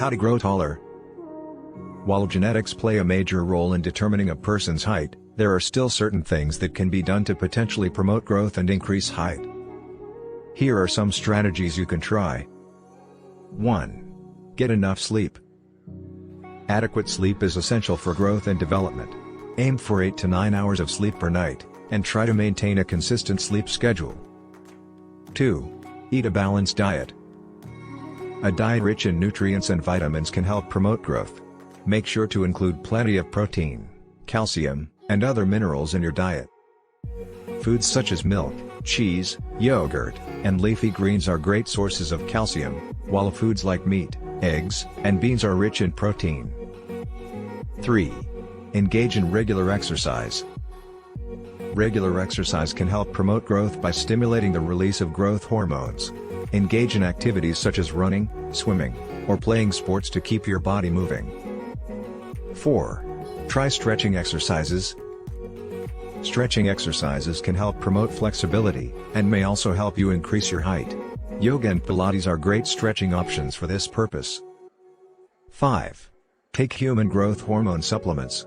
How to grow taller? While genetics play a major role in determining a person's height, there are still certain things that can be done to potentially promote growth and increase height. Here are some strategies you can try. 1. Get enough sleep. Adequate sleep is essential for growth and development. Aim for 8 to 9 hours of sleep per night, and try to maintain a consistent sleep schedule. 2. Eat a balanced diet. A diet rich in nutrients and vitamins can help promote growth. Make sure to include plenty of protein, calcium, and other minerals in your diet. Foods such as milk, cheese, yogurt, and leafy greens are great sources of calcium, while foods like meat, eggs, and beans are rich in protein. 3. Engage in regular exercise. Regular exercise can help promote growth by stimulating the release of growth hormones. Engage in activities such as running, swimming, or playing sports to keep your body moving. 4. Try stretching exercises. Stretching exercises can help promote flexibility, and may also help you increase your height. Yoga and Pilates are great stretching options for this purpose. 5. Take human growth hormone supplements.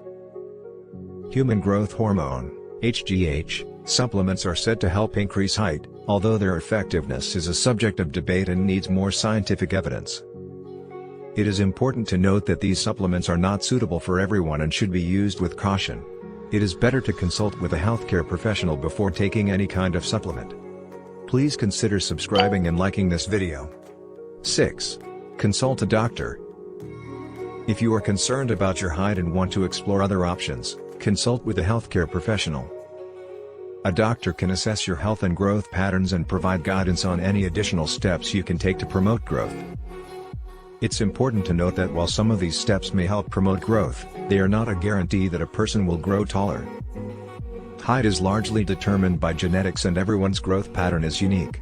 Human growth hormone, HGH, supplements are said to help increase height, although their effectiveness is a subject of debate and needs more scientific evidence. It is important to note that these supplements are not suitable for everyone and should be used with caution. It is better to consult with a healthcare professional before taking any kind of supplement. Please consider subscribing and liking this video. 6. Consult a doctor. If you are concerned about your height and want to explore other options, consult with a healthcare professional. A doctor can assess your health and growth patterns and provide guidance on any additional steps you can take to promote growth. It's important to note that while some of these steps may help promote growth, they are not a guarantee that a person will grow taller. Height is largely determined by genetics and everyone's growth pattern is unique.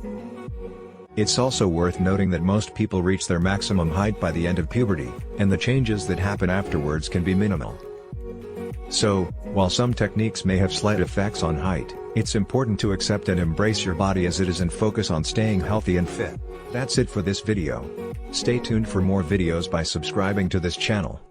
It's also worth noting that most people reach their maximum height by the end of puberty, and the changes that happen afterwards can be minimal. So, while some techniques may have slight effects on height, it's important to accept and embrace your body as it is and focus on staying healthy and fit. That's it for this video. Stay tuned for more videos by subscribing to this channel.